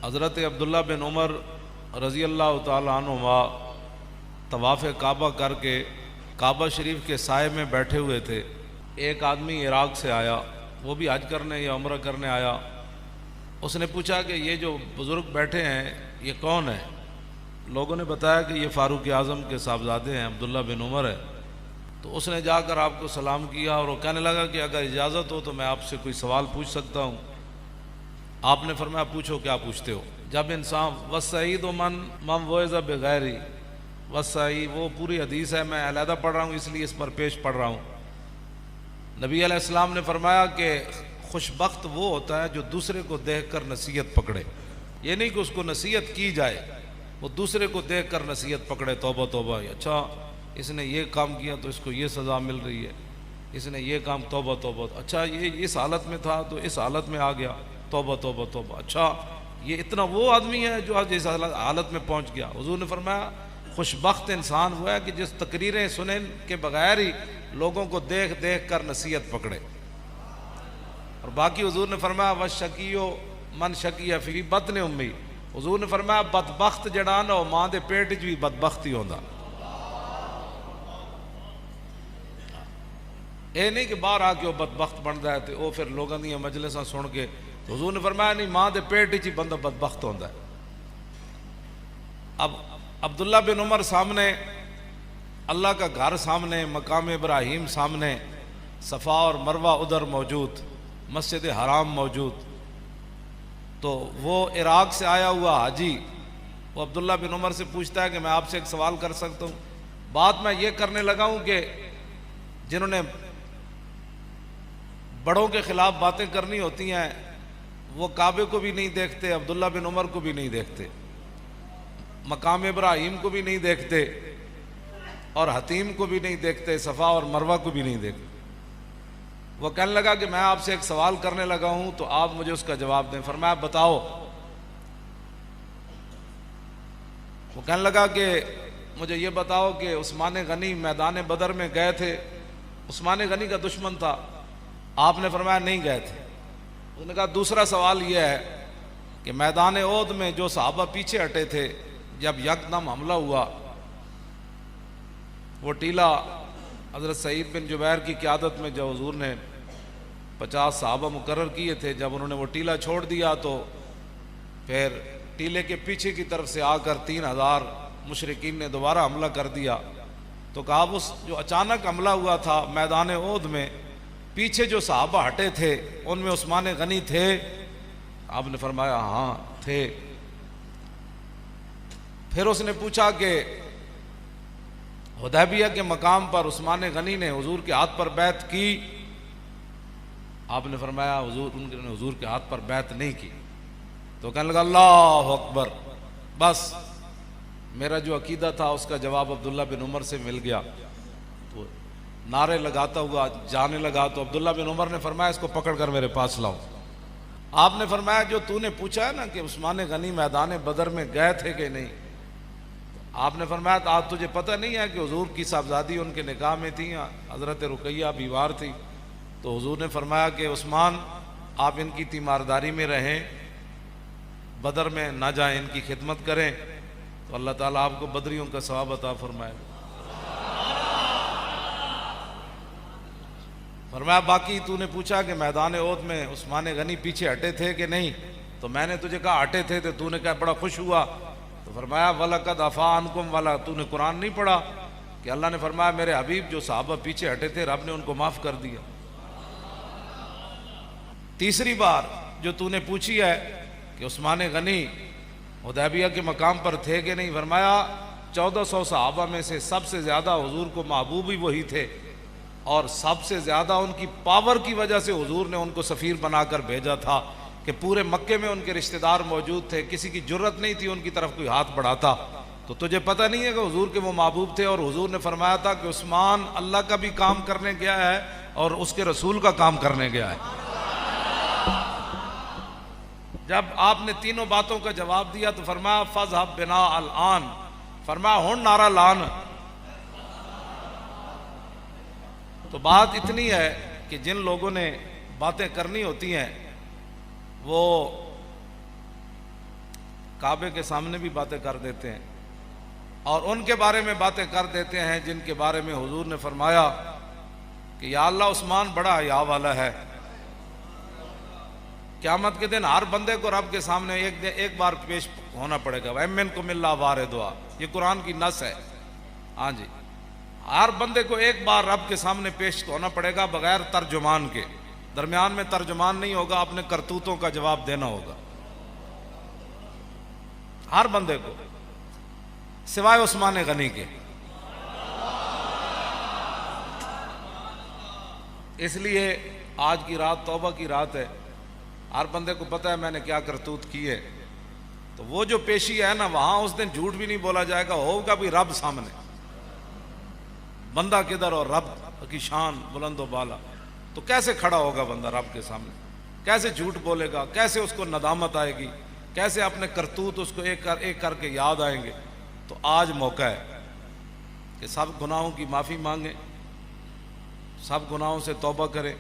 حضرت عبداللہ بن عمر رضی اللہ تعالیٰ عنہما طواف کعبہ کر کے کعبہ شریف کے سائے میں بیٹھے ہوئے تھے۔ ایک آدمی عراق سے آیا، وہ بھی حج کرنے یا عمرہ کرنے آیا۔ اس نے پوچھا کہ یہ جو بزرگ بیٹھے ہیں یہ کون ہیں؟ لوگوں نے بتایا کہ یہ فاروق اعظم کے صاحبزادے ہیں، عبداللہ بن عمر ہے۔ تو اس نے جا کر آپ کو سلام کیا اور وہ کہنے لگا کہ اگر اجازت ہو تو میں آپ سے کوئی سوال پوچھ سکتا ہوں؟ آپ نے فرمایا پوچھو، کیا پوچھتے ہو؟ جب انسان وسعید من وعظ بغیری، وسعید وہ پوری حدیث ہے، میں علیحدہ پڑھ رہا ہوں اس لیے اس پر پیش پڑھ رہا ہوں۔ نبی علیہ السلام نے فرمایا کہ خوش بخت وہ ہوتا ہے جو دوسرے کو دیکھ کر نصیحت پکڑے، یہ نہیں کہ اس کو نصیحت کی جائے، وہ دوسرے کو دیکھ کر نصیحت پکڑے، توبہ توبہ، اچھا اس نے یہ کام کیا تو اس کو یہ سزا مل رہی ہے، اس نے یہ کام، توبہ توبہ، اچھا یہ اس حالت میں تھا تو اس حالت میں آ گیا، توبہ توبہ توبہ، اچھا یہ اتنا وہ آدمی ہے جو آج اس حالت میں پہنچ گیا۔ حضور نے فرمایا خوش بخت انسان وہ ہے کہ جس تقریریں سنیں کے بغیر ہی لوگوں کو دیکھ دیکھ کر نصیحت پکڑے۔ اور باقی حضور نے فرمایا وشکیو من شکی فی بطن امی، حضور نے فرمایا بدبخت جڑا نا وہ ماں دے پیٹ وچ بھی بدبخت ہی ہوندا۔ اے نہیں کہ باہر آ کے وہ بدبخت بنتا ہے تو وہ پھر لوگوں دیا مجلساں سن کے، تو حضور نے فرمایا نہیں، ماں دے پیٹ وچ ہی بندہ بدبخت ہوندا ہے۔ اب عبداللہ بن عمر سامنے، اللہ کا گھر سامنے، مقام ابراہیم سامنے، صفا اور مروہ ادھر موجود، مسجد حرام موجود، تو وہ عراق سے آیا ہوا حاجی وہ عبداللہ بن عمر سے پوچھتا ہے کہ میں آپ سے ایک سوال کر سکتا ہوں؟ بات میں یہ کرنے لگا ہوں کہ جنہوں نے بڑوں کے خلاف باتیں کرنی ہوتی ہیں وہ کعبے کو بھی نہیں دیکھتے، عبداللہ بن عمر کو بھی نہیں دیکھتے، مقام ابراہیم کو بھی نہیں دیکھتے، اور حتیم کو بھی نہیں دیکھتے، صفا اور مروہ کو بھی نہیں دیکھتے۔ وہ کہنے لگا کہ میں آپ سے ایک سوال کرنے لگا ہوں تو آپ مجھے اس کا جواب دیں۔ فرمایا بتاؤ۔ وہ کہنے لگا کہ مجھے یہ بتاؤ کہ عثمان غنی میدان بدر میں گئے تھے، عثمان غنی کا دشمن تھا، آپ نے فرمایا نہیں گئے تھے۔ اس نے کہا دوسرا سوال یہ ہے کہ میدان احد میں جو صحابہ پیچھے ہٹے تھے، جب یکدم حملہ ہوا، وہ ٹیلہ حضرت سعید بن جبیر کی قیادت میں جو حضور نے 50 صحابہ مقرر کیے تھے، جب انہوں نے وہ ٹیلہ چھوڑ دیا تو پھر ٹیلے کے پیچھے کی طرف سے آ کر 3000 مشرکین نے دوبارہ حملہ کر دیا۔ تو کہا اس جو اچانک حملہ ہوا تھا میدان احد میں، پیچھے جو صحابہ ہٹے تھے ان میں عثمان غنی تھے؟ آپ نے فرمایا ہاں تھے۔ پھر اس نے پوچھا کہ حدیبیہ کے مقام پر عثمان غنی نے حضور کے ہاتھ پر بیعت کی؟ آپ نے فرمایا ان نے حضور کے ہاتھ پر بیعت نہیں کی۔ تو کہنے لگا اللہ اکبر، بس میرا جو عقیدہ تھا اس کا جواب عبداللہ بن عمر سے مل گیا۔ تو نعرے لگاتا ہوا جانے لگا، تو عبداللہ بن عمر نے فرمایا اس کو پکڑ کر میرے پاس لاؤ۔ آپ نے فرمایا جو تو نے پوچھا ہے نا کہ عثمان غنی میدان بدر میں گئے تھے کہ نہیں، آپ نے فرمایا آج تجھے پتہ نہیں ہے کہ حضور کی صاحبزادی ان کے نکاح میں تھی، حضرت رقیہ بیوار تھی؟ تو حضور نے فرمایا کہ عثمان آپ ان کی تیمارداری میں رہیں، بدر میں نہ جائیں، ان کی خدمت کریں، تو اللہ تعالیٰ آپ کو بدریوں کا ثواب عطا فرمائے۔ فرمایا باقی تو نے پوچھا کہ میدان احد میں عثمان غنی پیچھے ہٹے تھے کہ نہیں، تو میں نے تجھے کہا ہٹے تھے، تو نے کہا بڑا خوش ہوا۔ تو فرمایا وَلَقَدْ عَفَا عَنْكُمْ وَلَا، تو نے قرآن نہیں پڑھا کہ اللہ نے فرمایا میرے حبیب جو صحابہ پیچھے ہٹے تھے رب نے ان کو معاف کر دیا۔ تیسری بار جو تو نے پوچھی ہے کہ عثمان غنی حدیبیہ کے مقام پر تھے کہ نہیں، فرمایا 1400 صحابہ میں سے سب سے زیادہ حضور کو محبوب ہی وہی تھے، اور سب سے زیادہ ان کی پاور کی وجہ سے حضور نے ان کو سفیر بنا کر بھیجا تھا کہ پورے مکے میں ان کے رشتہ دار موجود تھے، کسی کی جرت نہیں تھی ان کی طرف کوئی ہاتھ بڑھاتا۔ تو تجھے پتہ نہیں ہے کہ حضور کے وہ محبوب تھے، اور حضور نے فرمایا تھا کہ عثمان اللہ کا بھی کام کرنے گیا ہے اور اس کے رسول کا کام کرنے گیا ہے۔ جب آپ نے تینوں باتوں کا جواب دیا تو فرمایا فَاذْهَبْ بِنَا الْآن، فرمایا ہن نعرہ لان۔ تو بات اتنی ہے کہ جن لوگوں نے باتیں کرنی ہوتی ہیں وہ کعبے کے سامنے بھی باتیں کر دیتے ہیں اور ان کے بارے میں باتیں کر دیتے ہیں جن کے بارے میں حضور نے فرمایا کہ یا اللہ عثمان بڑا حیا والا ہے. قیامت کے دن ہر بندے کو رب کے سامنے ایک بار پیش ہونا پڑے گا. وَإِن مِّنكُمْ إِلَّا وَارِدُهَا، یہ قرآن کی نص ہے. ہاں جی، ہر بندے کو ایک بار رب کے سامنے پیش ہونا پڑے گا بغیر ترجمان کے. درمیان میں ترجمان نہیں ہوگا، اپنے کرتوتوں کا جواب دینا ہوگا ہر بندے کو، سوائے عثمان غنی کے. اس لیے آج کی رات توبہ کی رات ہے. ہر بندے کو پتہ ہے میں نے کیا کرتوت کی ہے، تو وہ جو پیشی ہے نا، وہاں اس دن جھوٹ بھی نہیں بولا جائے گا، ہوگا بھی رب سامنے. بندہ کدھر اور رب کی شان بلند و بالا، تو کیسے کھڑا ہوگا بندہ رب کے سامنے؟ کیسے جھوٹ بولے گا؟ کیسے اس کو ندامت آئے گی؟ کیسے اپنے کرتوت اس کو ایک کر کے یاد آئیں گے؟ تو آج موقع ہے کہ سب گناہوں کی معافی مانگیں، سب گناہوں سے توبہ کریں.